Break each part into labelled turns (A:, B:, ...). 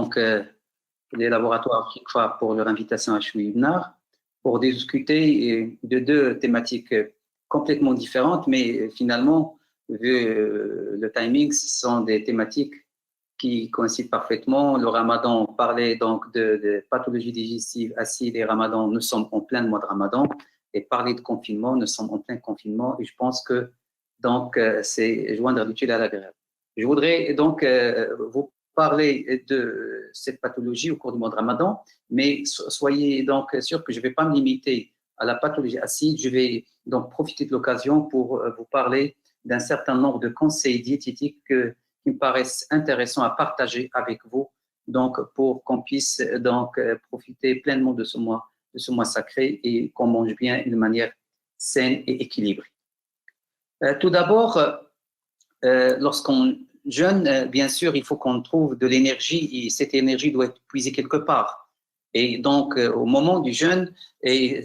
A: donc les laboratoires Africa pour leur invitation à Chouïbnar pour discuter de deux thématiques complètement différentes, mais finalement, vu le timing, ce sont des thématiques qui coïncident parfaitement. Le Ramadan, on parlait donc de pathologies digestives acides et Ramadan, nous sommes en plein mois de Ramadan, et parler de confinement, nous sommes en plein confinement, et je pense que donc c'est joindre l'utile à l'agréable. Je voudrais donc vous parler de cette pathologie au cours du mois de Ramadan, mais soyez donc sûrs que je ne vais pas me limiter à la pathologie acide. Je vais donc profiter de l'occasion pour vous parler d'un certain nombre de conseils diététiques qui me paraissent intéressants à partager avec vous, donc pour qu'on puisse donc profiter pleinement de ce mois sacré et qu'on mange bien de manière saine et équilibrée. Tout d'abord, lorsqu'on jeûne, bien sûr, il faut qu'on trouve de l'énergie et cette énergie doit être puisée quelque part. Et donc, au moment du jeûne, et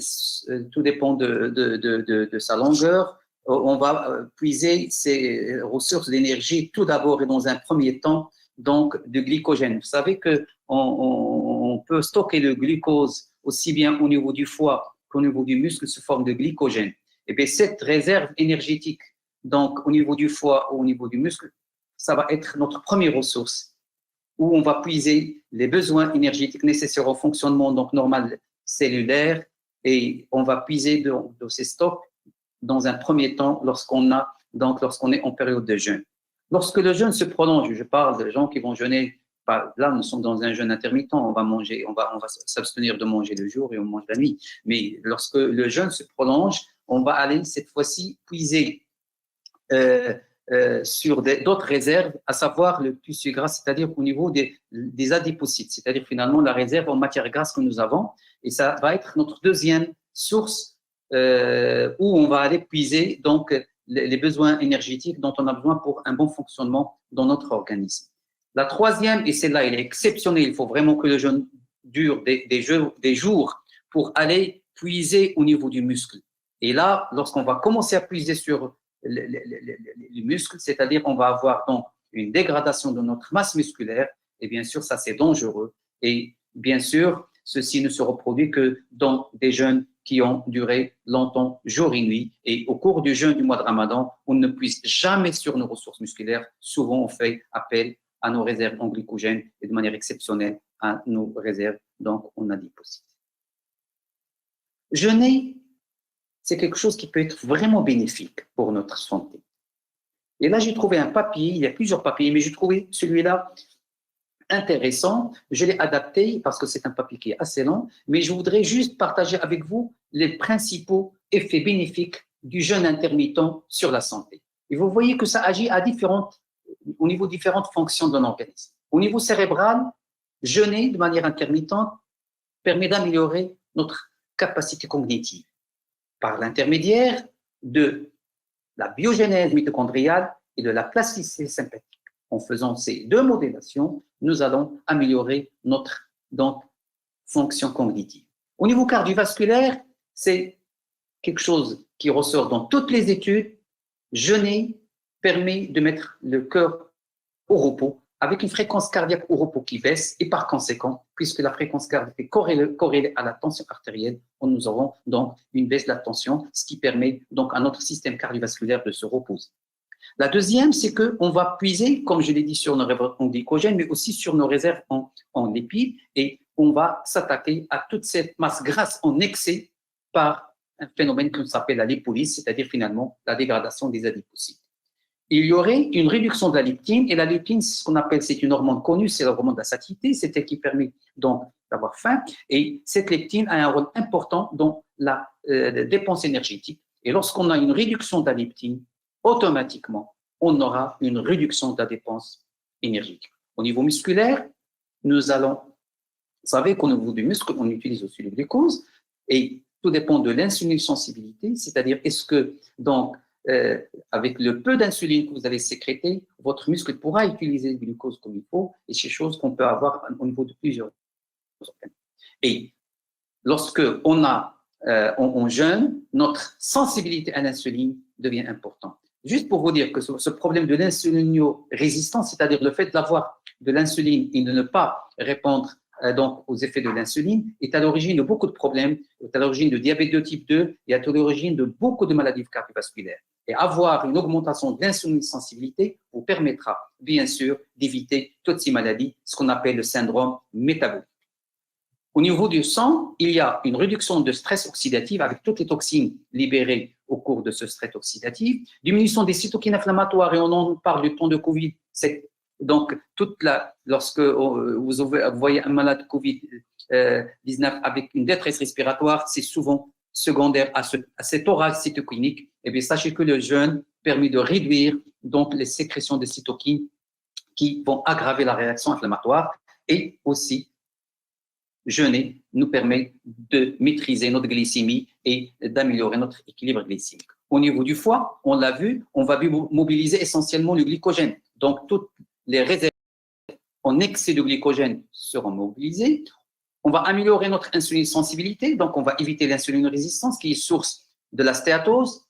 A: tout dépend de sa longueur, on va puiser ces ressources d'énergie tout d'abord et dans un premier temps, donc de glycogène. Vous savez qu'on peut stocker le glucose aussi bien au niveau du foie qu'au niveau du muscle sous forme de glycogène. Et bien, cette réserve énergétique, donc au niveau du foie ou au niveau du muscle, ça va être notre première ressource où on va puiser les besoins énergétiques nécessaires au fonctionnement donc normal cellulaire et on va puiser de ces stocks dans un premier temps lorsqu'on est en période de jeûne. Lorsque le jeûne se prolonge, je parle de gens qui vont jeûner, là nous sommes dans un jeûne intermittent, on va s'abstenir de manger le jour et on mange la nuit. Mais lorsque le jeûne se prolonge, on va aller cette fois-ci puiser sur d'autres réserves, à savoir le tissu gras, c'est-à-dire au niveau des adipocytes, c'est-à-dire finalement la réserve en matière grasse que nous avons, et ça va être notre deuxième source où on va aller puiser donc les besoins énergétiques dont on a besoin pour un bon fonctionnement dans notre organisme. La troisième, et celle-là, elle est exceptionnelle, il faut vraiment que le jeûne dure des jours pour aller puiser au niveau du muscle. Et là, lorsqu'on va commencer à puiser sur les muscles, c'est-à-dire on va avoir donc une dégradation de notre masse musculaire, et bien sûr, ça c'est dangereux. Et bien sûr, ceci ne se reproduit que dans des jeûnes qui ont duré longtemps, jour et nuit. Et au cours du jeûne du mois de Ramadan, on ne puise jamais sur nos ressources musculaires. Souvent, on fait appel à nos réserves en glycogène et de manière exceptionnelle à nos réserves donc en adipocytes. Jeûner, c'est quelque chose qui peut être vraiment bénéfique pour notre santé. Et là, j'ai trouvé un papier, il y a plusieurs papiers, mais j'ai trouvé celui-là intéressant. Je l'ai adapté parce que c'est un papier qui est assez long, mais je voudrais juste partager avec vous les principaux effets bénéfiques du jeûne intermittent sur la santé. Et vous voyez que ça agit au niveau de différentes fonctions de l'organisme. Au niveau cérébral, jeûner de manière intermittente permet d'améliorer notre capacité cognitive par l'intermédiaire de la biogénèse mitochondriale et de la plasticité sympathique. En faisant ces deux modélations, nous allons améliorer notre fonction cognitive. Au niveau cardiovasculaire, c'est quelque chose qui ressort dans toutes les études. Jeûner permet de mettre le cœur au repos avec une fréquence cardiaque au repos qui baisse et par conséquent, puisque la fréquence cardiaque est corrélée à la tension artérielle, nous aurons donc une baisse de la tension, ce qui permet donc à notre système cardiovasculaire de se reposer. La deuxième, c'est qu'on va puiser, comme je l'ai dit, sur nos réserves en glycogène, mais aussi sur nos réserves en lipides, et on va s'attaquer à toute cette masse grasse en excès par un phénomène qui s'appelle la lipolyse, c'est-à-dire finalement la dégradation des adipocytes. Il y aurait une réduction de la leptine, et la leptine, c'est une hormone connue, c'est l'hormone de la satiété, c'est elle qui permet donc d'avoir faim, et cette leptine a un rôle important dans la dépense énergétique. Et lorsqu'on a une réduction de la leptine, automatiquement, on aura une réduction de la dépense énergétique. Au niveau musculaire, vous savez qu'au niveau du muscle, on utilise aussi le glucose, et tout dépend de l'insuline sensibilité, c'est-à-dire est-ce que donc avec le peu d'insuline que vous allez sécréter, votre muscle pourra utiliser le glucose comme il faut, et c'est chose qu'on peut avoir au niveau de plusieurs organes. Et lorsque on jeûne, notre sensibilité à l'insuline devient importante. juste pour vous dire que ce problème de l'insulinio-résistance, c'est-à-dire le fait d'avoir de l'insuline et de ne pas répondre donc aux effets de l'insuline, est à l'origine de beaucoup de problèmes, est à l'origine de diabète de type 2 et à l'origine de beaucoup de maladies cardiovasculaires. Et avoir une augmentation de l'insuline-sensibilité vous permettra, bien sûr, d'éviter toutes ces maladies, ce qu'on appelle le syndrome métabolique. Au niveau du sang, il y a une réduction de stress oxydatif avec toutes les toxines libérées au cours de ce stress oxydatif, diminution des cytokines inflammatoires, et on en parle du temps de Covid. Donc, lorsque vous voyez un malade Covid-19 avec une détresse respiratoire, c'est souvent secondaire à cet orage cytokinique. Et bien, sachez que le jeûne permet de réduire donc les sécrétions de cytokines qui vont aggraver la réaction inflammatoire, et aussi jeûner nous permet de maîtriser notre glycémie et d'améliorer notre équilibre glycémique. Au niveau du foie, on l'a vu, on va mobiliser essentiellement le glycogène. Donc, toutes les réserves en excès de glycogène seront mobilisées. On va améliorer notre insuline-sensibilité, donc on va éviter l'insuline-résistance qui est source de la stéatose,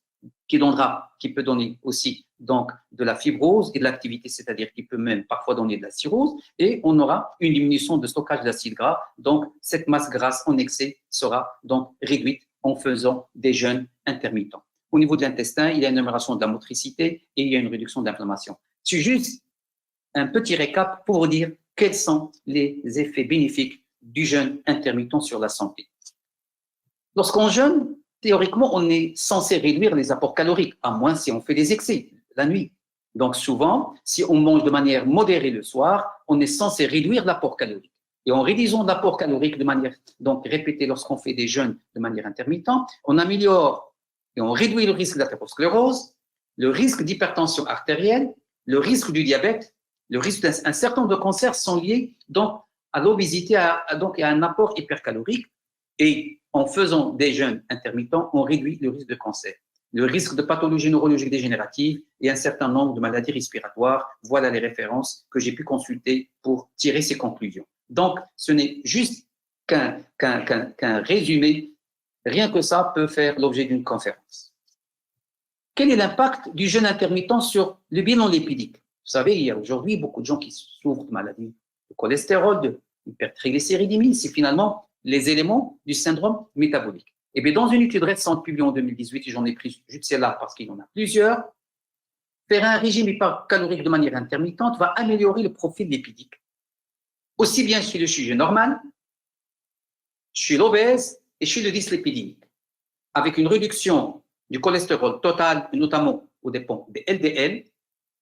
A: qui peut donner aussi donc de la fibrose et de l'activité, c'est-à-dire qui peut même parfois donner de la cirrhose, et on aura une diminution de stockage d'acide gras. Donc, cette masse grasse en excès sera donc réduite en faisant des jeûnes intermittents. Au niveau de l'intestin, il y a une amélioration de la motricité et il y a une réduction de l'inflammation. C'est juste un petit récap pour vous dire quels sont les effets bénéfiques du jeûne intermittent sur la santé. Lorsqu'on jeûne, théoriquement, on est censé réduire les apports caloriques, à moins si on fait des excès la nuit. Donc souvent, si on mange de manière modérée le soir, on est censé réduire l'apport calorique. Et en réduisant l'apport calorique de manière donc répétée lorsqu'on fait des jeûnes de manière intermittente, on améliore et on réduit le risque d'athérosclérose, le risque d'hypertension artérielle, le risque du diabète, le risque d'un certain nombre de cancers sont liés donc à l'obésité et à un apport hypercalorique. Et en faisant des jeûnes intermittents, on réduit le risque de cancer, le risque de pathologies neurologiques dégénératives et un certain nombre de maladies respiratoires. Voilà les références que j'ai pu consulter pour tirer ces conclusions. Donc, ce n'est juste qu'un résumé. Rien que ça peut faire l'objet d'une conférence. Quel est l'impact du jeûne intermittent sur le bilan lipidique? Vous savez, il y a aujourd'hui beaucoup de gens qui souffrent de maladies de cholestérol, de hypertriglycéridémie. C'est finalement les éléments du syndrome métabolique. Et bien, dans une étude récente publiée en 2018, et j'en ai pris juste celle-là parce qu'il y en a plusieurs, faire un régime hypercalorique de manière intermittente va améliorer le profil lipidique, aussi bien chez le sujet normal, chez l'obèse et chez le dyslipidémique, avec une réduction du cholestérol total, notamment aux dépens des LDL,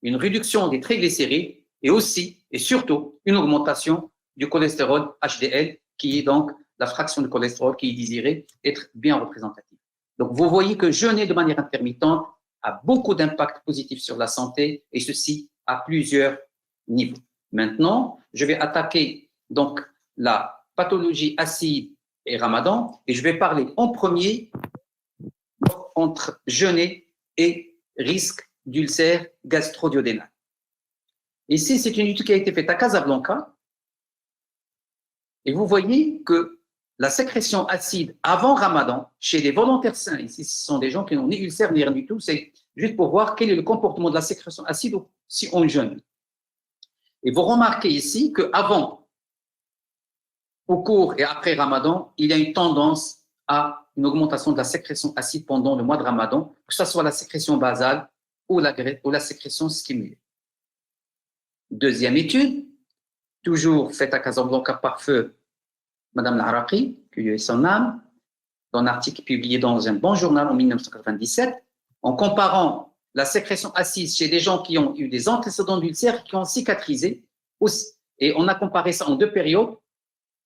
A: une réduction des triglycérides et aussi et surtout une augmentation du cholestérol HDL, qui est donc la fraction de cholestérol qui est désirée être bien représentative. Donc, vous voyez que jeûner de manière intermittente a beaucoup d'impact positif sur la santé, et ceci à plusieurs niveaux. Maintenant, je vais attaquer donc la pathologie acide et ramadan, et je vais parler en premier entre jeûner et risque d'ulcère gastro-duodénal. Ici, c'est une étude qui a été faite à Casablanca, et vous voyez que la sécrétion acide avant Ramadan, chez les volontaires sains, ici ce sont des gens qui n'ont ni ulcère ni rien du tout, c'est juste pour voir quel est le comportement de la sécrétion acide si on jeûne. Et vous remarquez ici qu'avant, au cours et après Ramadan, il y a une tendance à une augmentation de la sécrétion acide pendant le mois de Ramadan, que ce soit la sécrétion basale ou la sécrétion stimulée. Deuxième étude, toujours faite à Casablanca par feu Madame Laraqi, que Dieu ait son âme, dans un article publié dans un bon journal en 1997, en comparant la sécrétion acide chez des gens qui ont eu des antécédents d'ulcères qui ont cicatrisé, et on a comparé ça en deux périodes.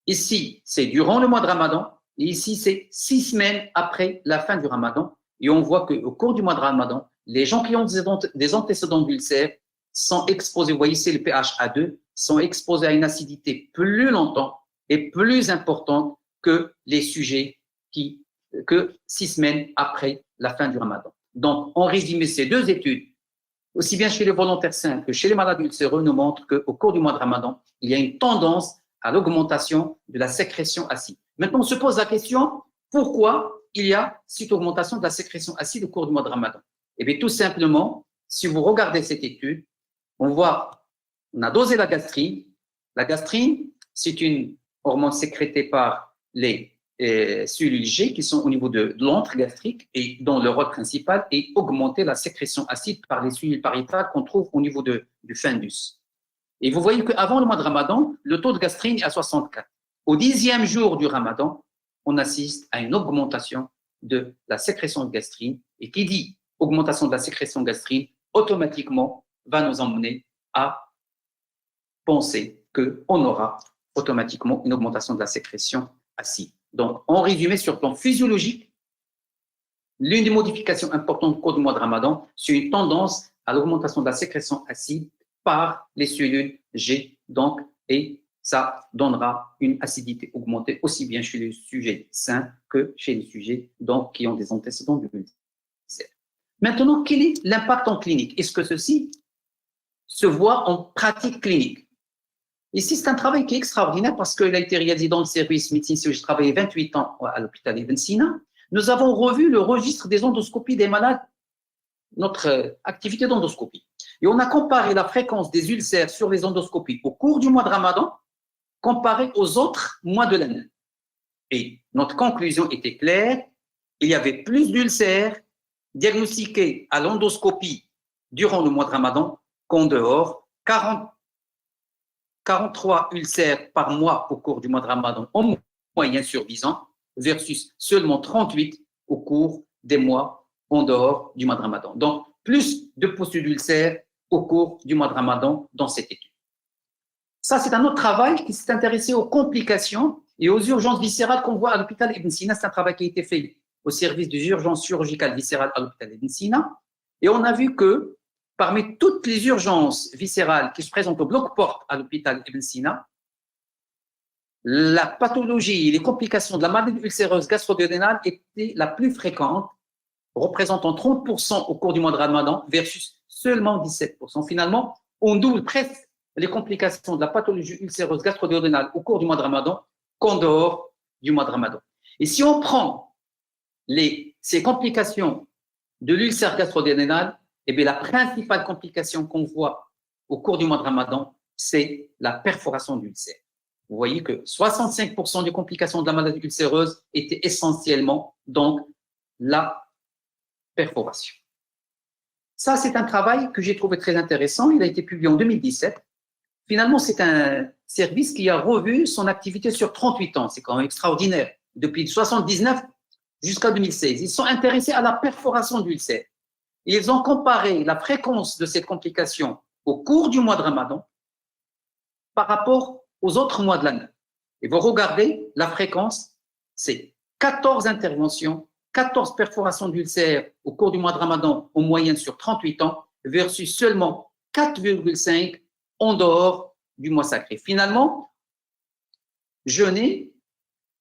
A: Ici, c'est durant le mois de Ramadan, et ici, c'est 6 semaines après la fin du Ramadan, et on voit qu'au cours du mois de Ramadan, les gens qui ont des antécédents d'ulcères sont exposés, vous voyez, c'est le pH A2, sont exposés à une acidité plus longtemps et plus importante que les sujets que 6 semaines après la fin du Ramadan. Donc, en résumé, ces deux études, aussi bien chez les volontaires sains que chez les malades ulcéreux, nous montrent qu'au cours du mois de Ramadan, il y a une tendance à l'augmentation de la sécrétion acide. Maintenant, on se pose la question, pourquoi il y a cette augmentation de la sécrétion acide au cours du mois de Ramadan? Eh bien, tout simplement si vous regardez cette étude, on voit, on a dosé la gastrine. La gastrine, c'est une hormone sécrétée par les cellules G qui sont au niveau de l'antre gastrique et dont le rôle principal est augmenter la sécrétion acide par les cellules pariétales qu'on trouve au niveau du fundus. Et vous voyez qu'avant le mois de Ramadan, le taux de gastrine est à 64. Au 10e jour du Ramadan, on assiste à une augmentation de la sécrétion de gastrine. Et qui dit augmentation de la sécrétion de gastrine, automatiquement va nous emmener à penser qu'on aura automatiquement une augmentation de la sécrétion acide. Donc, en résumé, sur le plan physiologique, l'une des modifications importantes au cours du mois de Ramadan, c'est une tendance à l'augmentation de la sécrétion acide par les cellules G, donc, et ça donnera une acidité augmentée aussi bien chez les sujets sains que chez les sujets donc, qui ont des antécédents d'ulcère. Maintenant, quel est l'impact en clinique? Est-ce que ceci se voit en pratique clinique? Ici, c'est un travail qui est extraordinaire parce qu'il a été réalisé dans le service médecine. J'ai travaillé 28 ans à l'hôpital Ibn Sina. Nous avons revu le registre des endoscopies des malades, notre activité d'endoscopie. Et on a comparé la fréquence des ulcères sur les endoscopies au cours du mois de Ramadan comparé aux autres mois de l'année. Et notre conclusion était claire, il y avait plus d'ulcères diagnostiqués à l'endoscopie durant le mois de Ramadan qu'en dehors, 43 ulcères par mois au cours du mois de Ramadan en moyenne sur 10 ans versus seulement 38 au cours des mois en dehors du mois de Ramadan. Donc, plus de postules d'ulcères au cours du mois de Ramadan dans cette étude. Ça, c'est un autre travail qui s'est intéressé aux complications et aux urgences viscérales qu'on voit à l'hôpital Ibn Sina. C'est un travail qui a été fait au service des urgences chirurgicales viscérales à l'hôpital Ibn Sina. Et on a vu que parmi toutes les urgences viscérales qui se présentent au bloc-porte à l'hôpital Ibn Sina, la pathologie et les complications de la maladie ulcéreuse gastro-duodénale étaient la plus fréquente, représentant 30% au cours du mois de Ramadan versus seulement 17%. Finalement, on double presque les complications de la pathologie ulcéreuse gastro-duodénale au cours du mois de Ramadan qu'en dehors du mois de Ramadan. Et si on prend ces complications de l'ulcère gastro-duodénal, eh bien, la principale complication qu'on voit au cours du mois de Ramadan, c'est la perforation d'ulcère. Vous voyez que 65% des complications de la maladie ulcéreuse étaient essentiellement donc la perforation. Ça, c'est un travail que j'ai trouvé très intéressant. Il a été publié en 2017. Finalement, c'est un service qui a revu son activité sur 38 ans. C'est quand même extraordinaire. Depuis 1979 jusqu'à 2016, ils sont intéressés à la perforation d'ulcère. Ils ont comparé la fréquence de cette complication au cours du mois de Ramadan par rapport aux autres mois de l'année. Et vous regardez, la fréquence, c'est 14 interventions, 14 perforations d'ulcères au cours du mois de Ramadan en moyenne sur 38 ans versus seulement 4,5 en dehors du mois sacré. Finalement, jeûner,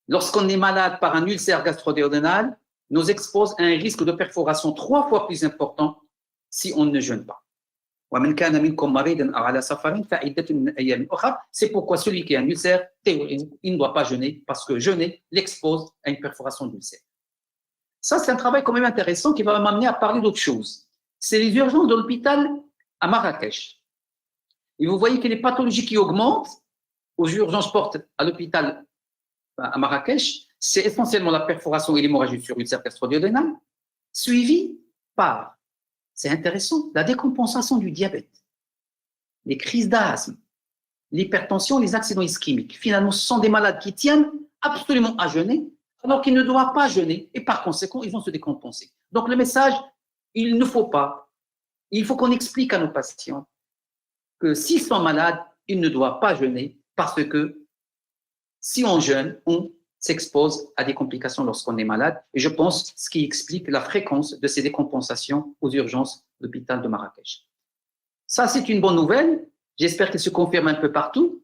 A: lorsqu'on est malade par un ulcère gastro-duodénal, nous expose à un risque de perforation 3 fois plus important si on ne jeûne pas. C'est pourquoi celui qui a un ulcère, il ne doit pas jeûner parce que jeûner l'expose à une perforation d'ulcère. Ça, c'est un travail quand même intéressant qui va m'amener à parler d'autre chose. C'est les urgences de l'hôpital à Marrakech. Et vous voyez que les pathologies qui augmentent aux urgences portes à l'hôpital à Marrakech, c'est essentiellement la perforation et l'hémorragie sur ulcère gastro-duodénal, suivie par, c'est intéressant, la décompensation du diabète, les crises d'asthme, l'hypertension, les accidents ischémiques. Finalement, ce sont des malades qui tiennent absolument à jeûner, alors qu'ils ne doivent pas jeûner, et par conséquent, ils vont se décompenser. Donc, le message, il ne faut pas, il faut qu'on explique à nos patients que s'ils sont malades, ils ne doivent pas jeûner parce que si on jeûne, on s'expose à des complications lorsqu'on est malade. Et je pense ce qui explique la fréquence de ces décompensations aux urgences de l'hôpital de Marrakech. Ça, c'est une bonne nouvelle. J'espère qu'elle se confirme un peu partout.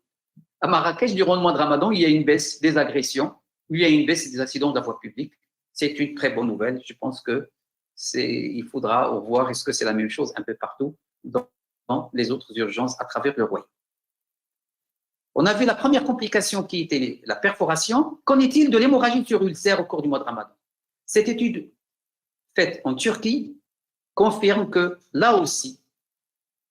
A: À Marrakech, durant le mois de Ramadan, il y a une baisse des agressions, il y a une baisse des accidents de la voie publique. C'est une très bonne nouvelle. Je pense que il faudra voir est-ce que c'est la même chose un peu partout dans les autres urgences à travers le royaume. On a vu la première complication qui était la perforation. Qu'en est-il de l'hémorragie sur ulcère au cours du mois de Ramadan? Cette étude faite en Turquie confirme que là aussi,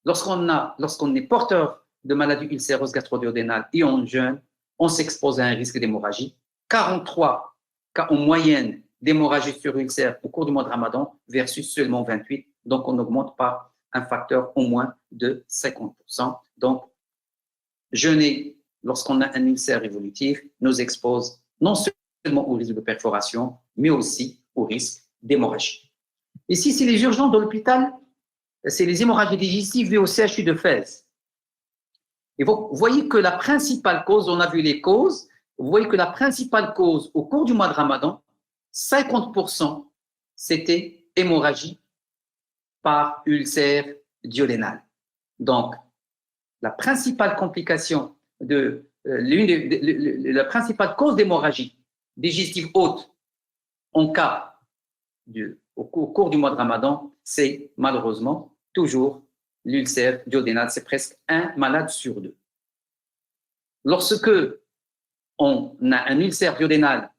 A: lorsqu'on est porteur de maladie ulcéreuse gastro-duodénale et on jeûne, on s'expose à un risque d'hémorragie. 43 cas en moyenne d'hémorragie sur ulcère au cours du mois de Ramadan versus seulement 28. Donc, on augmente par un facteur au moins de 50%. Donc, jeûner lorsqu'on a un ulcère évolutif nous expose non seulement au risque de perforation, mais aussi au risque d'hémorragie. Ici, c'est les urgences de l'hôpital, c'est les hémorragies digestives vues au CHU de Fès. Et vous voyez que la principale cause, on a vu les causes, vous voyez que la principale cause au cours du mois de Ramadan, 50%, c'était hémorragie par ulcère duodénal. Donc, la principale complication la principale cause d'hémorragie digestive haute au cours du mois de Ramadan, c'est malheureusement toujours l'ulcère duodénal. C'est presque un malade sur deux. Lorsque on a un ulcère duodénal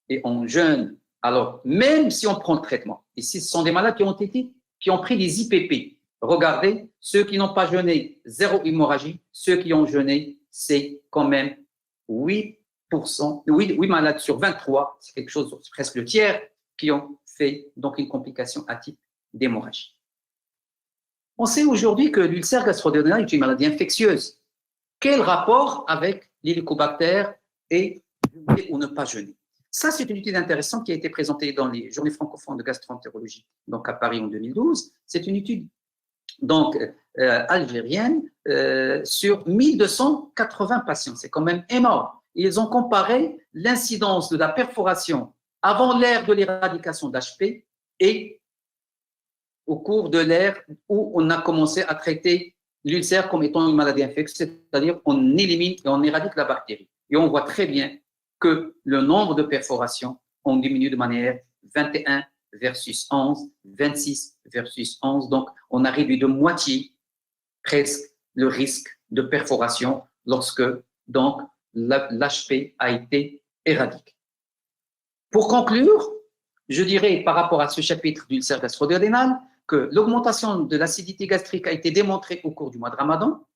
A: et on jeûne, alors même si on prend le traitement, ici ce sont des malades qui ont pris des IPP. Regardez, ceux qui n'ont pas jeûné, zéro hémorragie. Ceux qui ont jeûné, c'est quand même 8 malades sur 23. C'est quelque chose, c'est presque le tiers, qui ont fait donc une complication à type d'hémorragie. On sait aujourd'hui que l'ulcère gastro-duodénal est une maladie infectieuse. Quel rapport avec l'hélicobactère et jeûner ou ne pas jeûner? Ça, c'est une étude intéressante qui a été présentée dans les journées francophones de gastroentérologie, donc à Paris en 2012. C'est une étude donc algérienne sur 1280 patients. C'est quand même énorme. Ils ont comparé l'incidence de la perforation avant l'ère de l'éradication d'HP et au cours de l'ère où on a commencé à traiter l'ulcère comme étant une maladie infectieuse, c'est-à-dire on élimine et on éradique la bactérie. Et on voit très bien que le nombre de perforations ont diminué de manière 21 versus 11, 26 versus 11. Donc, on a réduit de moitié presque le risque de perforation lorsque donc l'HP a été éradiqué. Pour conclure, je dirais par rapport à ce chapitre d'ulcère gastro-duodénal que l'augmentation de l'acidité gastrique a été démontrée au cours du mois de Ramadan,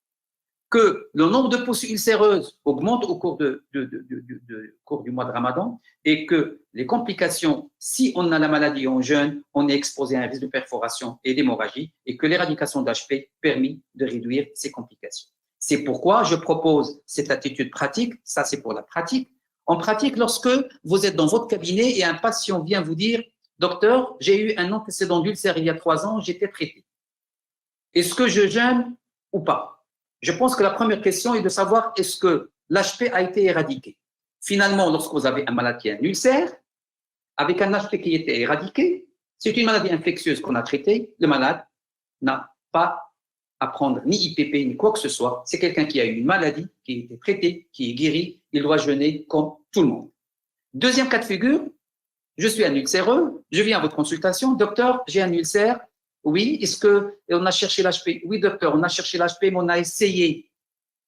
A: que le nombre de poussées ulcéreuses augmente au cours du mois de Ramadan et que les complications, si on a la maladie en jeûne, on est exposé à un risque de perforation et d'hémorragie et que l'éradication d'HP permet de réduire ces complications. C'est pourquoi je propose cette attitude pratique, ça c'est pour la pratique. En pratique, lorsque vous êtes dans votre cabinet et un patient vient vous dire « Docteur, j'ai eu un antécédent d'ulcère il y a 3 ans, j'étais traité. Est-ce que je jeûne ou pas ?» Je pense que la première question est de savoir est-ce que l'HP a été éradiqué. Finalement, lorsque vous avez un malade qui a un ulcère, avec un HP qui était éradiqué, c'est une maladie infectieuse qu'on a traitée, le malade n'a pas à prendre ni IPP ni quoi que ce soit. C'est quelqu'un qui a eu une maladie, qui a été traitée, qui est guéri, il doit jeûner comme tout le monde. Deuxième cas de figure, je suis un ulcéreux, je viens à votre consultation, docteur, j'ai un ulcère. Oui, est-ce qu'on a cherché l'HP? Oui, docteur, on a cherché l'HP, mais on a essayé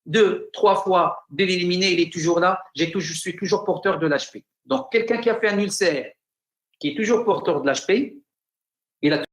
A: 2, 3 fois de l'éliminer, il est toujours là, je suis toujours porteur de l'HP. Donc, quelqu'un qui a fait un ulcère, qui est toujours porteur de l'HP, il a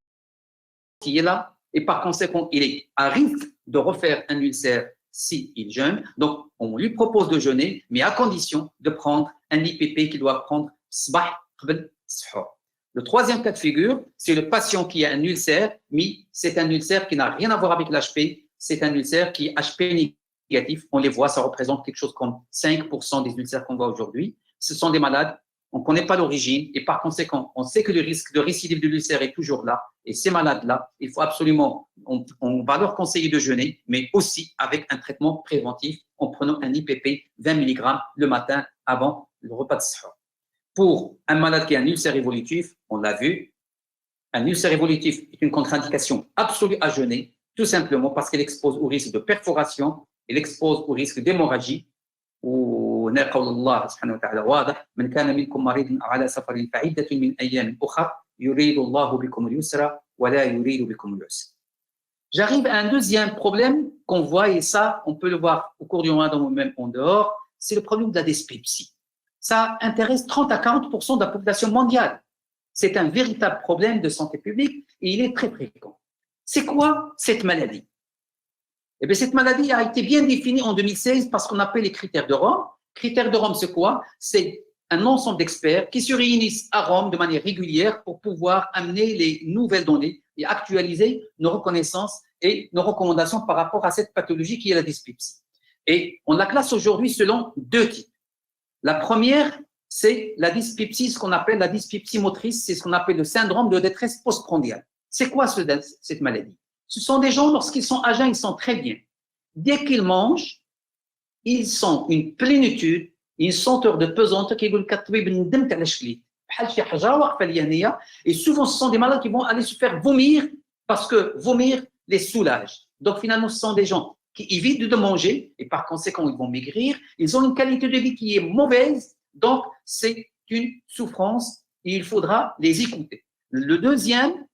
A: qui est là, et par conséquent, il est à risque de refaire un ulcère s'il jeûne. Donc, on lui propose de jeûner, mais à condition de prendre un IPP qu'il doit prendre sabah qabl sahur. Le troisième cas de figure, c'est le patient qui a un ulcère, mais c'est un ulcère qui n'a rien à voir avec l'HP, c'est un ulcère qui est HP négatif. On les voit, ça représente quelque chose comme 5% des ulcères qu'on voit aujourd'hui. Ce sont des malades, on ne connaît pas l'origine et par conséquent, on sait que le risque de récidive de l'ulcère est toujours là. Et ces malades-là, il faut absolument, on va leur conseiller de jeûner, mais aussi avec un traitement préventif en prenant un IPP 20 mg le matin avant le repas de sahur. Pour un malade qui a un ulcère évolutif, on l'a vu, un ulcère évolutif est une contre-indication absolue à jeûner, tout simplement parce qu'elle expose au risque de perforation, elle expose au risque d'hémorragie. ونقول الله سبحانه وتعالى واضح من كان منكم مريض على سفر فعدة من أيام أخرى يريد الله بكم اليسر ولا يريد بكم العسر. J'arrive à un deuxième problème qu'on voit, et ça, on peut le voir au cours du Ramadan ou même en dehors, c'est le problème de la dyspepsie. Ça intéresse 30 à 40% de la population mondiale. C'est un véritable problème de santé publique et il est très fréquent. C'est quoi cette maladie? Eh bien, cette maladie a été bien définie en 2016 par ce qu'on appelle les critères de Rome. Critères de Rome, c'est quoi? C'est un ensemble d'experts qui se réunissent à Rome de manière régulière pour pouvoir amener les nouvelles données et actualiser nos reconnaissances et nos recommandations par rapport à cette pathologie qui est la dyspepsie. Et on la classe aujourd'hui selon deux types. La première, c'est la dyspepsie, ce qu'on appelle la dyspepsie motrice, c'est ce qu'on appelle le syndrome de détresse postprandiale. C'est quoi cette maladie? Ce sont des gens, lorsqu'ils sont à jeun, ils sont très bien. Dès qu'ils mangent, ils sont une plénitude, une senteur de pesante qui et souvent ce sont des malades qui vont aller se faire vomir parce que vomir les soulage. Donc finalement, ce sont des gens qui évitent de manger et par conséquent, ils vont maigrir. Ils ont une qualité de vie qui est mauvaise, donc c'est une souffrance et il faudra les écouter. Le deuxième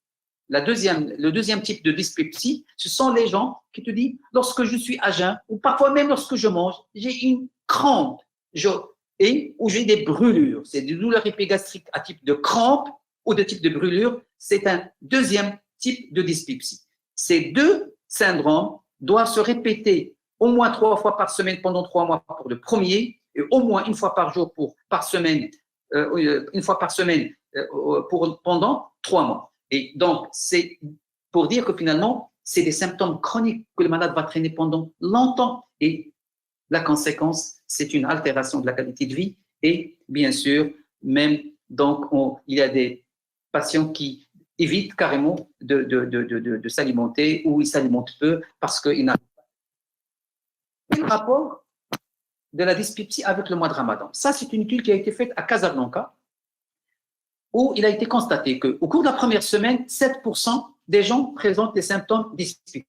A: type de dyspepsie, ce sont les gens qui te disent, lorsque je suis à jeun, ou parfois même lorsque je mange, j'ai une crampe ou j'ai des brûlures. C'est des douleurs épigastriques à type de crampe ou de type de brûlure. C'est un deuxième type de dyspepsie. Ces deux syndromes doivent se répéter au moins 3 fois par semaine pendant 3 mois pour le premier et au moins une fois par jour pendant 3 mois. Et donc, c'est pour dire que finalement, c'est des symptômes chroniques que le malade va traîner pendant longtemps. Et la conséquence, c'est une altération de la qualité de vie. Et bien sûr, même, donc, il y a des patients qui évitent carrément de s'alimenter ou ils s'alimentent peu parce qu'ils n'ont pas le rapport de la dyspepsie avec le mois de Ramadan. Ça, c'est une étude qui a été faite à Casablanca, où il a été constaté qu'au cours de la première semaine, 7% des gens présentent des symptômes dyspeptiques.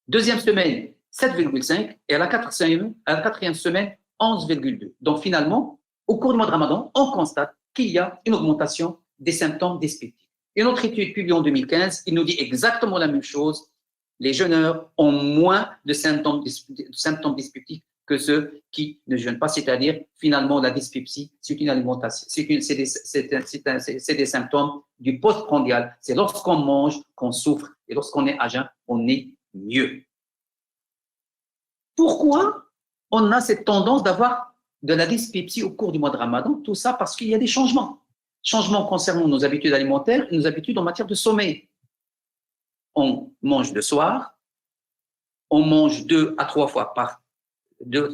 A: Deuxième semaine, 7,5% et à la quatrième semaine, 11,2%. Donc finalement, au cours du mois de Ramadan, on constate qu'il y a une augmentation des symptômes dyspeptiques. Une autre étude publiée en 2015, il nous dit exactement la même chose. Les jeûneurs ont moins de symptômes dyspeptiques que ceux qui ne jeûnent pas, c'est-à-dire finalement la dyspepsie, c'est une alimentation, c'est des symptômes du postprandial. C'est lorsqu'on mange qu'on souffre et lorsqu'on est à jeun, on est mieux. Pourquoi on a cette tendance d'avoir de la dyspepsie au cours du mois de Ramadan? Tout ça parce qu'il y a des changements. Changements concernant nos habitudes alimentaires et nos habitudes en matière de sommeil. On mange le soir, on mange 2 à 3 fois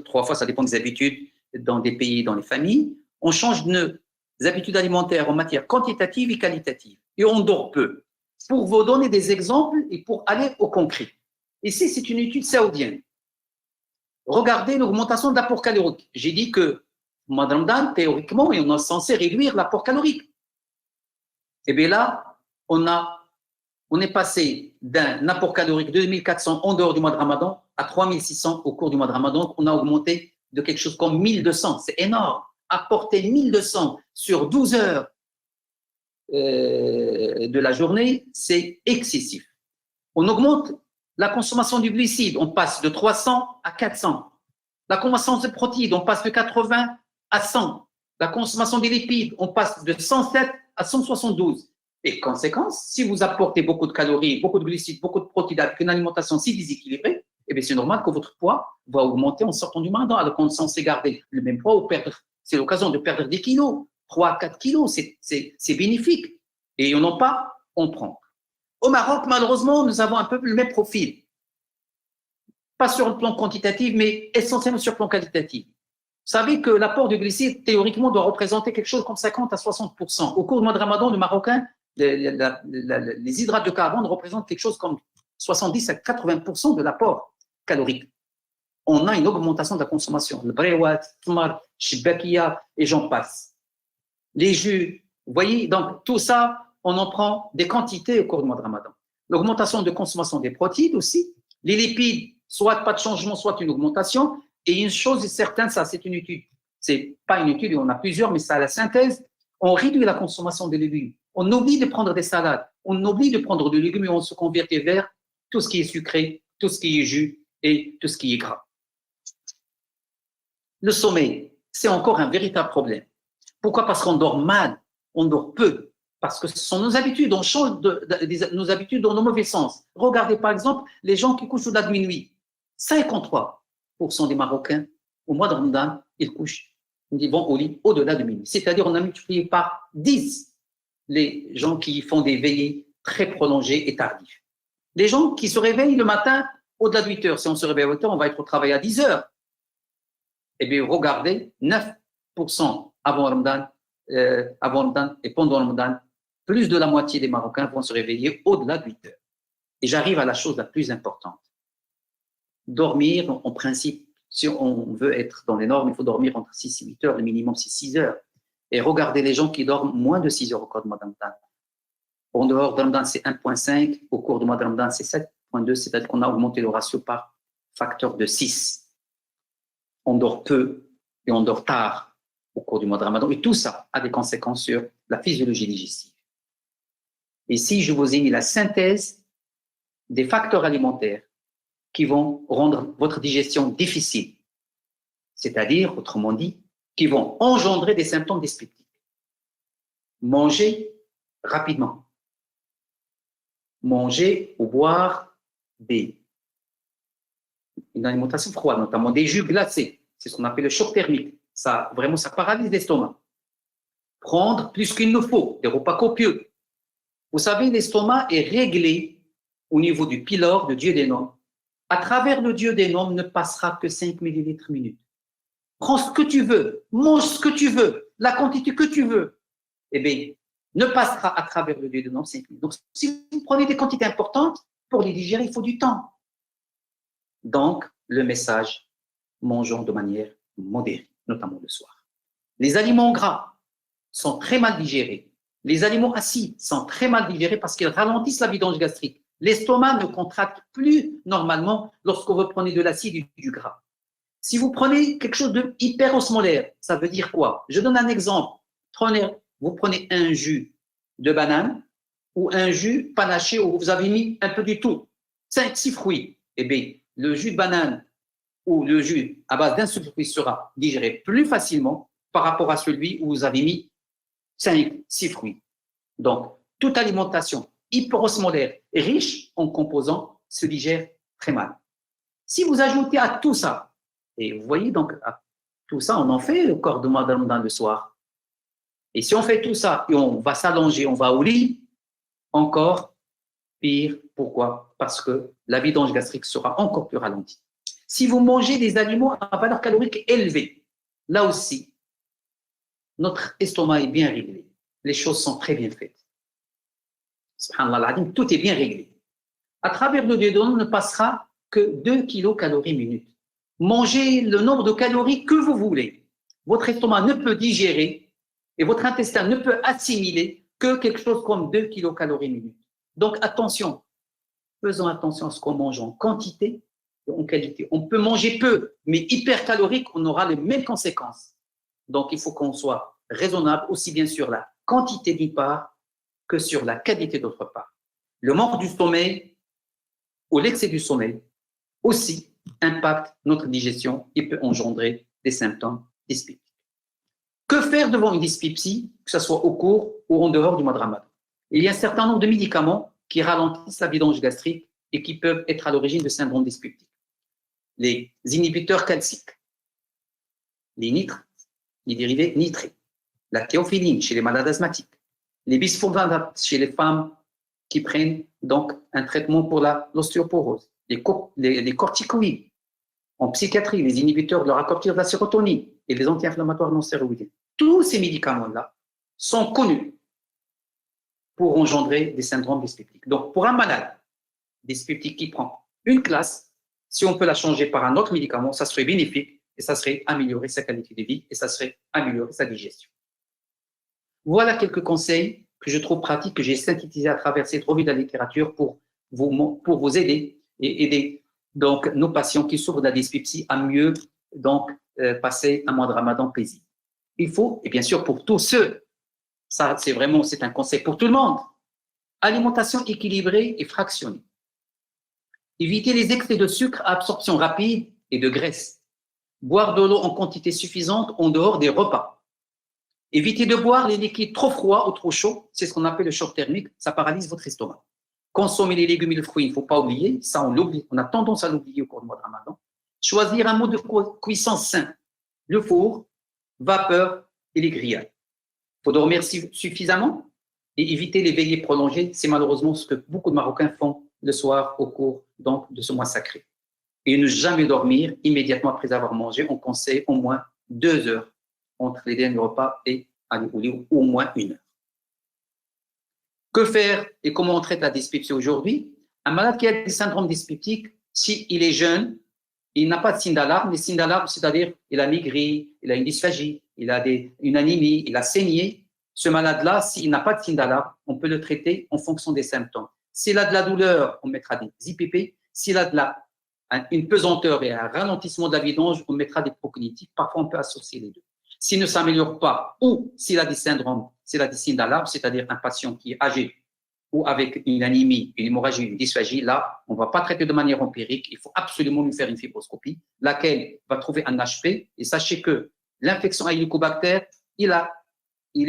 A: 3 fois, ça dépend des habitudes dans des pays, dans les familles. On change nos habitudes alimentaires en matière quantitative et qualitative. Et on dort peu. Pour vous donner des exemples et pour aller au concret. Ici, c'est une étude saoudienne. Regardez l'augmentation de l'apport calorique. J'ai dit que, Madame Dan, théoriquement, on est censé réduire l'apport calorique. Et bien là, on est passé d'un apport calorique de 2400 en dehors du mois de Ramadan à 3600 au cours du mois de Ramadan. On a augmenté de quelque chose comme 1200. C'est énorme. Apporter 1200 sur 12 heures de la journée, c'est excessif. On augmente la consommation du glucide. On passe de 300 à 400. La consommation de protéines, on passe de 80 à 100. La consommation des lipides, on passe de 107 à 172. Et conséquence, si vous apportez beaucoup de calories, beaucoup de glucides, beaucoup de protéines avec une alimentation si déséquilibrée, eh bien c'est normal que votre poids va augmenter en sortant du Ramadan. Alors qu'on est censé garder le même poids ou perdre, c'est l'occasion de perdre des kilos, 3 à 4 kilos, c'est bénéfique. Et on n'en pas, on prend. Au Maroc, malheureusement, nous avons un peu le même profil. Pas sur le plan quantitatif, mais essentiellement sur le plan qualitatif. Vous savez que l'apport de glucides, théoriquement, doit représenter quelque chose comme 50 à 60%. Au cours du mois de Ramadan, le Marocain, les hydrates de carbone représentent quelque chose comme 70 à 80% de l'apport calorique. On a une augmentation de la consommation. Le brewat, tmar, shibakia, et j'en passe. Les jus, vous voyez, donc tout ça, on en prend des quantités au cours du mois de Ramadan. L'augmentation de consommation des protéines aussi. Les lipides, soit pas de changement, soit une augmentation. Et une chose est certaine, ça c'est une étude. C'est pas une étude, on a plusieurs, mais ça a la synthèse. On réduit la consommation des légumes. On oublie de prendre des salades. On oublie de prendre des légumes et on se convertit vers tout ce qui est sucré, tout ce qui est jus et tout ce qui est gras. Le sommeil, c'est encore un véritable problème. Pourquoi? Parce qu'on dort mal. on dort peu. Parce que ce sont nos habitudes, on change nos habitudes dans le mauvais sens. Regardez par exemple les gens qui couchent au-delà de minuit. 53% des Marocains, au mois de Ramadan, ils vont au lit au-delà de minuit. C'est-à-dire on a multiplié par 10 les gens qui font des veillées très prolongées et tardives. Les gens qui se réveillent le matin au-delà de 8 heures. Si on se réveille à 8 heures, on va être au travail à 10 heures. Eh bien, regardez, 9% avant Ramadan et pendant Ramadan, plus de la moitié des Marocains vont se réveiller au-delà de 8 heures. Et j'arrive à la chose la plus importante. Dormir, en principe, si on veut être dans les normes, il faut dormir entre 6 et 8 heures, le minimum c'est 6 heures. Et regardez les gens qui dorment moins de 6 heures au cours du mois de Ramadan. En dehors de Ramadan, c'est 1,5. Au cours du mois de Ramadan, c'est 7,2. C'est-à-dire qu'on a augmenté le ratio par facteur de 6. On dort peu et on dort tard au cours du mois de Ramadan. Et tout ça a des conséquences sur la physiologie digestive. Ici, je vous ai mis la synthèse des facteurs alimentaires qui vont rendre votre digestion difficile. C'est-à-dire, autrement dit, qui vont engendrer des symptômes dyspeptiques. Manger rapidement. Manger ou boire une alimentation froide, notamment des jus glacés. C'est ce qu'on appelle le choc thermique. Ça, vraiment, ça paralyse l'estomac. Prendre plus qu'il ne faut, des repas copieux. Vous savez, l'estomac est réglé au niveau du pylore, du duodénum. À travers le duodénum ne passera que 5 millilitres minute. Prends ce que tu veux, mange ce que tu veux, la quantité que tu veux. Eh bien, ne passera à travers le duodénum 5 minutes. Donc, si vous prenez des quantités importantes, pour les digérer, il faut du temps. Donc, le message, mangeons de manière modérée, notamment le soir. Les aliments gras sont très mal digérés. Les aliments acides sont très mal digérés parce qu'ils ralentissent la vidange gastrique. L'estomac ne contracte plus normalement lorsque vous prenez de l'acide et du gras. Si vous prenez quelque chose de hyperosmolaire, ça veut dire quoi? Je donne un exemple. Vous prenez un jus de banane ou un jus panaché où vous avez mis un peu du tout, 5-6 fruits. Eh bien, le jus de banane ou le jus à base d'un seul fruit sera digéré plus facilement par rapport à celui où vous avez mis 5-6 fruits. Donc, toute alimentation hyperosmolaire et riche en composants se digère très mal. Si vous ajoutez à tout ça, et vous voyez donc, à tout ça, on en fait le corps de madame dans le soir. Et si on fait tout ça et on va s'allonger, on va au lit, encore pire. Pourquoi? Parce que la vidange gastrique sera encore plus ralentie. Si vous mangez des aliments à valeur calorique élevée, là aussi, notre estomac est bien réglé. Les choses sont très bien faites. Subhanallah, tout est bien réglé. À travers le duodénum ne passera que 2 kilocalories minute. Mangez le nombre de calories que vous voulez. Votre estomac ne peut digérer et votre intestin ne peut assimiler que quelque chose comme 2 kilocalories minute. Donc attention, faisons attention à ce qu'on mange en quantité et en qualité. On peut manger peu, mais hypercalorique, on aura les mêmes conséquences. Donc il faut qu'on soit raisonnable aussi bien sur la quantité d'une part que sur la qualité d'autre part. Le manque du sommeil ou l'excès du sommeil aussi impacte notre digestion et peut engendrer des symptômes dyspeptiques. Que faire devant une dyspepsie, que ce soit au cours ou en dehors du mois de Ramadan? Il y a un certain nombre de médicaments qui ralentissent la vidange gastrique et qui peuvent être à l'origine de syndrome dyspeptique. Les inhibiteurs calciques, les nitrates, les dérivés nitrés, la théophiline chez les malades asthmatiques, les bisphosphonate chez les femmes qui prennent donc un traitement pour l'ostéoporose, les corticoïdes en psychiatrie, les inhibiteurs de la raccordir de la sérotonine et les anti-inflammatoires non stéroïdiens. Tous ces médicaments-là sont connus pour engendrer des syndromes dyspeptiques. Donc, pour un malade dyspeptique qui prend une classe, si on peut la changer par un autre médicament, ça serait bénéfique et ça serait améliorer sa qualité de vie et ça serait améliorer sa digestion. Voilà quelques conseils que je trouve pratiques, que j'ai synthétisés à travers cette revue de la littérature pour vous aider et aider donc nos patients qui souffrent de la dyspepsie à mieux donc passer un mois de Ramadan paisible. Il faut, et bien sûr pour tous ceux, ça c'est un conseil pour tout le monde, alimentation équilibrée et fractionnée. Éviter les excès de sucre à absorption rapide et de graisse. Boire de l'eau en quantité suffisante en dehors des repas. Évitez de boire les liquides trop froids ou trop chauds. C'est ce qu'on appelle le choc thermique. Ça paralyse votre estomac. Consommer les légumes et les fruits, il ne faut pas oublier. Ça, on l'oublie. On a tendance à l'oublier au cours du mois de Ramadan. Choisir un mode de cuisson sain. Le four, vapeur et les grillades. Il faut dormir suffisamment et éviter les veillées prolongées. C'est malheureusement ce que beaucoup de Marocains font le soir au cours donc, de ce mois sacré. Et ne jamais dormir immédiatement après avoir mangé. On conseille au moins 2 heures entre les derniers repas et aller au lit, au moins 1 heure. Que faire et comment on traite la dyspepsie aujourd'hui? Un malade qui a du syndrome dyspeptique, s'il est jeune, il n'a pas de signe d'alarme. Les signes d'alarme, c'est-à-dire il a maigri, il a une dysphagie, il a une anémie, il a saigné. Ce malade-là, s'il n'a pas de signe d'alarme, on peut le traiter en fonction des symptômes. S'il a de la douleur, on mettra des IPP. S'il a une pesanteur et un ralentissement de la vidange, on mettra des procognitifs. Parfois, on peut associer les deux. S'il ne s'améliore pas ou s'il a des syndromes, s'il a des signes d'alarme, c'est-à-dire un patient qui est âgé ou avec une anémie, une hémorragie, une dysphagie, là, on ne va pas traiter de manière empirique. Il faut absolument lui faire une fibroscopie, laquelle va trouver un HP. Et sachez que l'infection à Helicobacter, il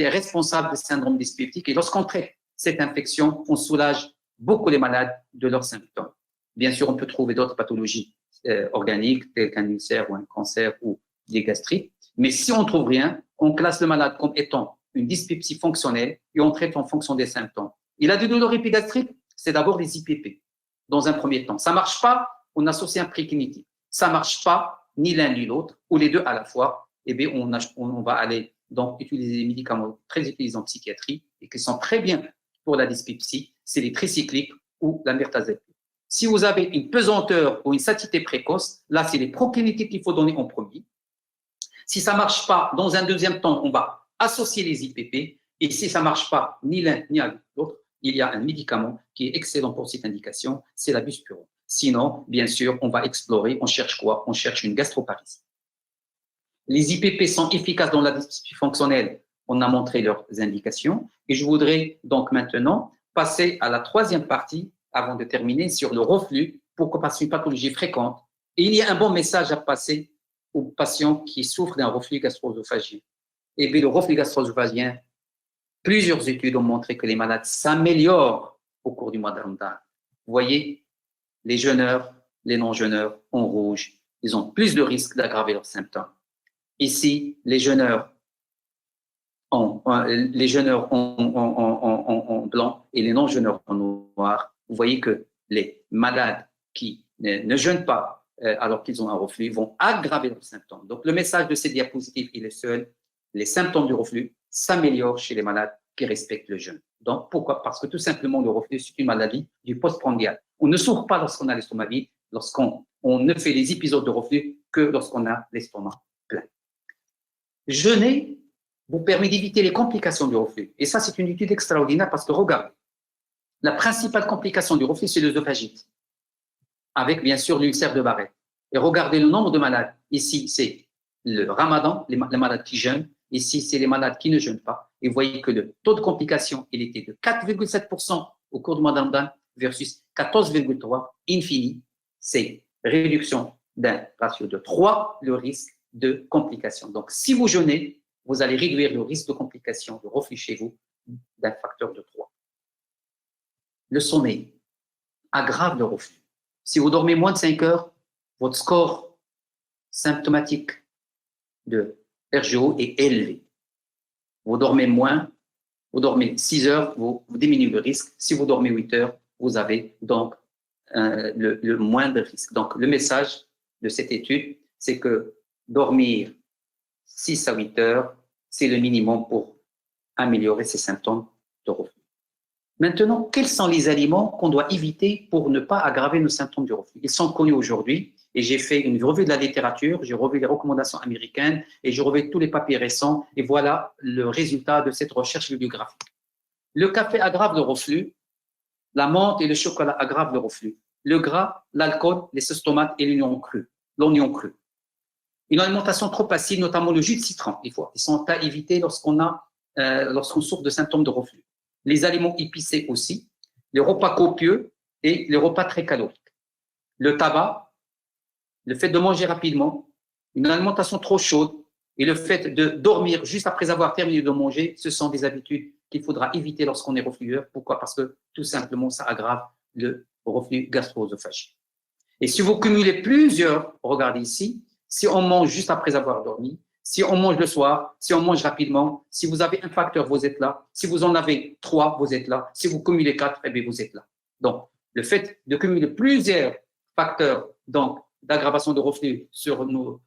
A: est responsable du syndrome dyspeptique. Et lorsqu'on traite cette infection, on soulage beaucoup les malades de leurs symptômes. Bien sûr, on peut trouver d'autres pathologies organiques, telles qu'un ulcère ou un cancer ou des gastrites. Mais si on ne trouve rien, on classe le malade comme étant une dyspepsie fonctionnelle et on traite en fonction des symptômes. Il a des douleurs épigastriques, c'est d'abord les IPP, dans un premier temps. Ça ne marche pas, on associe un précognitif. Ça ne marche pas, ni l'un ni l'autre, ou les deux à la fois, eh bien, on va aller donc utiliser des médicaments très utilisés en psychiatrie et qui sont très bien pour la dyspepsie, c'est les tricycliques ou la mirtazapine. Si vous avez une pesanteur ou une satiété précoce, là, c'est les procognitifs qu'il faut donner en premier. Si ça ne marche pas, dans un deuxième temps, on va associer les IPP. Et si ça ne marche pas, ni l'un ni l'autre, il y a un médicament qui est excellent pour cette indication, c'est la buspirone. Sinon, bien sûr, on va explorer, on cherche quoi? On cherche une gastroparésie. Les IPP sont efficaces dans la dyspepsie fonctionnelle. On a montré leurs indications. Et je voudrais donc maintenant passer à la troisième partie, avant de terminer, sur le reflux, pourquoi parce que c'est une pathologie fréquente. Et il y a un bon message à passer aux patients qui souffrent d'un reflux gastro-œsophagien. Et bien, le reflux gastro-œsophagien, plusieurs études ont montré que les malades s'améliorent au cours du mois de Ramadan. Vous voyez, les jeûneurs, les non-jeûneurs en rouge, ils ont plus de risques d'aggraver leurs symptômes. Ici, les jeûneurs en blanc et les non-jeûneurs en noir, vous voyez que les malades qui ne jeûnent pas alors qu'ils ont un reflux vont aggraver leurs symptômes. Donc, le message de ces diapositives, il est seul. Les symptômes du reflux s'améliorent chez les malades qui respectent le jeûne. Donc, pourquoi? Parce que tout simplement, le reflux, c'est une maladie du postprandial. On ne souffre pas lorsqu'on a l'estomac vide, lorsqu'on ne fait les épisodes de reflux que lorsqu'on a l'estomac plein. Jeûner vous permet d'éviter les complications du reflux. Et ça, c'est une étude extraordinaire parce que, regardez, la principale complication du reflux, c'est l'œsophagite, avec bien sûr l'ulcère de Barrett. Et regardez le nombre de malades. Ici, c'est le ramadan, les malades qui jeûnent. Ici, c'est les malades qui ne jeûnent pas. Et vous voyez que le taux de complication, il était de 4,7% au cours du mois de Ramadan versus 14,3%. Infini, c'est réduction d'un ratio de 3, le risque de complication. Donc, si vous jeûnez, vous allez réduire le risque de complication, de reflux chez vous, d'un facteur de 3. Le sommeil aggrave le reflux. Si vous dormez moins de 5 heures, votre score symptomatique de RGO est élevé. Vous dormez moins, vous dormez 6 heures, vous diminuez le risque. Si vous dormez 8 heures, vous avez donc le moindre risque. Donc, le message de cette étude, c'est que dormir 6 à 8 heures, c'est le minimum pour améliorer ces symptômes de reflux. Maintenant, quels sont les aliments qu'on doit éviter pour ne pas aggraver nos symptômes du reflux? Ils sont connus aujourd'hui et j'ai fait une revue de la littérature, j'ai revu les recommandations américaines et j'ai revu tous les papiers récents et voilà le résultat de cette recherche bibliographique. Le café aggrave le reflux, la menthe et le chocolat aggravent le reflux, le gras, l'alcool, les sauces tomates et l'oignon cru. Une alimentation trop acide, notamment le jus de citron, ils sont à éviter lorsqu'on souffre de symptômes de reflux. Les aliments épicés aussi, les repas copieux et les repas très caloriques. Le tabac, le fait de manger rapidement, une alimentation trop chaude et le fait de dormir juste après avoir terminé de manger, ce sont des habitudes qu'il faudra éviter lorsqu'on est reflueur. Pourquoi? Parce que tout simplement, ça aggrave le reflux gastro-œsophagien. Et si vous cumulez plusieurs, regardez ici, si on mange juste après avoir dormi, si on mange le soir, si on mange rapidement, si vous avez un facteur, vous êtes là. Si vous en avez 3, vous êtes là. Si vous cumulez 4, eh bien, vous êtes là. Donc, le fait de cumuler plusieurs facteurs donc d'aggravation de reflux sur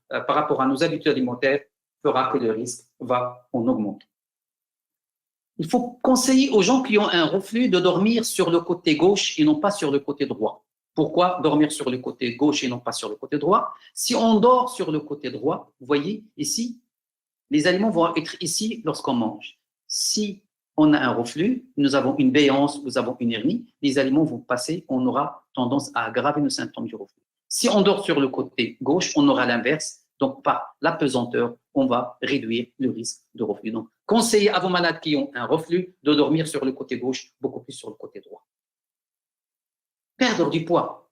A: par rapport à nos habitudes alimentaires fera que le risque va en augmenter. Il faut conseiller aux gens qui ont un reflux de dormir sur le côté gauche et non pas sur le côté droit. Pourquoi dormir sur le côté gauche et non pas sur le côté droit? Si on dort sur le côté droit, vous voyez ici, les aliments vont être ici lorsqu'on mange. Si on a un reflux, nous avons une béance, nous avons une hernie, les aliments vont passer, on aura tendance à aggraver nos symptômes du reflux. Si on dort sur le côté gauche, on aura l'inverse. Donc, par la pesanteur, on va réduire le risque de reflux. Donc, conseillez à vos malades qui ont un reflux de dormir sur le côté gauche, beaucoup plus sur le côté droit. Perdre du poids,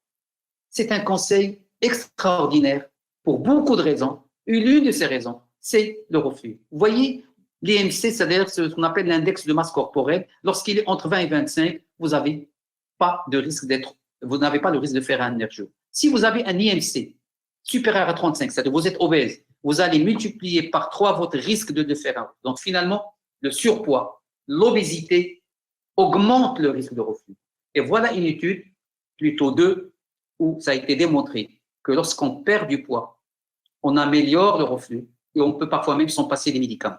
A: c'est un conseil extraordinaire pour beaucoup de raisons. L'une de ces raisons, c'est le reflux. Vous voyez, l'IMC, c'est-à-dire ce qu'on appelle l'index de masse corporelle. Lorsqu'il est entre 20 et 25, vous n'avez pas de risque de faire un nerveux. Si vous avez un IMC supérieur à 35, c'est-à-dire vous êtes obèse, vous allez multiplier par 3 votre risque de faire un. Donc finalement, le surpoids, l'obésité augmente le risque de reflux. Et voilà une étude, plutôt 2, où ça a été démontré que lorsqu'on perd du poids, on améliore le reflux et on peut parfois même s'en passer des médicaments.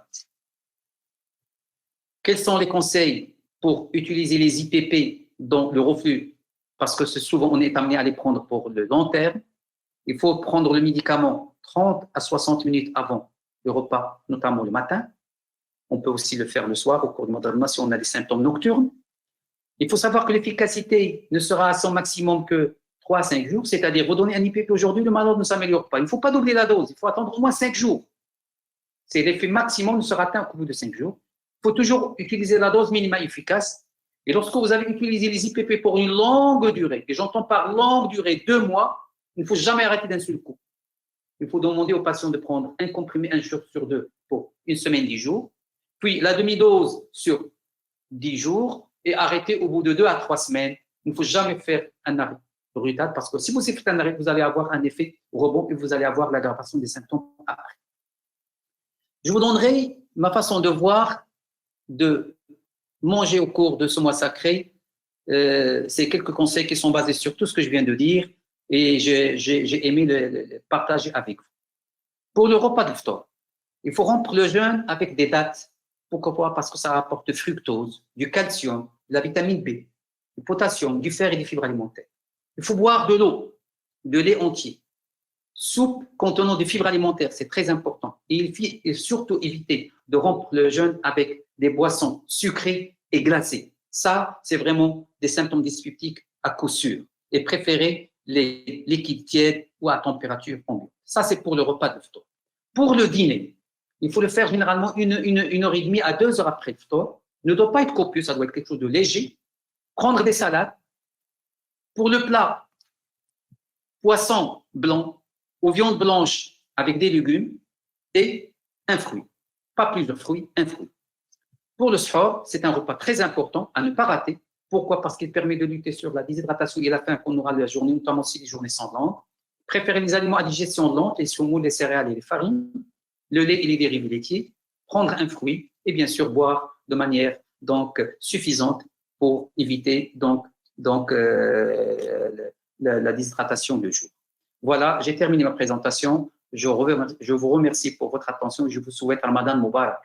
A: Quels sont les conseils pour utiliser les IPP dans le reflux? Parce que souvent, on est amené à les prendre pour le long terme. Il faut prendre le médicament 30 à 60 minutes avant le repas, notamment le matin. On peut aussi le faire le soir au cours du mois si on a des symptômes nocturnes. Il faut savoir que l'efficacité ne sera à son maximum que 3 à 5 jours, c'est-à-dire vous donnez un IPP aujourd'hui, le malade ne s'améliore pas. Il ne faut pas doubler la dose, il faut attendre au moins 5 jours. C'est l'effet maximum ne sera atteint au bout de 5 jours. Il faut toujours utiliser la dose minimale efficace. Et lorsque vous avez utilisé les IPP pour une longue durée, et j'entends par longue durée 2 mois, il ne faut jamais arrêter d'un seul coup. Il faut demander aux patients de prendre un comprimé un jour sur 2 pour une semaine, 10 jours, puis la demi-dose sur 10 jours et arrêter au bout de 2 à 3 semaines. Il ne faut jamais faire un arrêt brutal parce que si vous faites un arrêt, vous allez avoir un effet rebond et vous allez avoir l'aggravation des symptômes après. Je vous donnerai ma façon de voir de manger au cours de ce mois sacré. C'est quelques conseils qui sont basés sur tout ce que je viens de dire et j'ai aimé le partager avec vous. Pour le repas d'iftar, il faut rompre le jeûne avec des dattes. Pourquoi? Parce que ça apporte du fructose, du calcium, de la vitamine B, du potassium, du fer et des fibres alimentaires. Il faut boire de l'eau, de lait entier, soupe contenant des fibres alimentaires, c'est très important. Et il faut surtout éviter de rompre le jeûne avec des boissons sucrées et glacées. Ça, c'est vraiment des symptômes dyspeptiques à coup sûr. Et préférez les liquides tièdes ou à température ambiante. Ça, c'est pour le repas d'iftar. Pour le dîner, il faut le faire généralement une heure et demie à 2 heures après l'iftar. Ne doit pas être copieux, ça doit être quelque chose de léger. Prendre des salades. Pour le plat, poisson blanc ou viande blanche avec des légumes et un fruit. Pas plusieurs fruits, un fruit. Pour le suhoor, c'est un repas très important à ne pas rater. Pourquoi? Parce qu'il permet de lutter sur la déshydratation et la faim qu'on aura de la journée, notamment si les journées sanglantes. Préférez les aliments à digestion lente, les semoule, les céréales et les farines, le lait et les dérivés laitiers, prendre un fruit et bien sûr boire de manière donc suffisante pour éviter la déshydratation du jour. Voilà, j'ai terminé ma présentation. Je vous remercie pour votre attention et je vous souhaite un Ramadan Mubarak.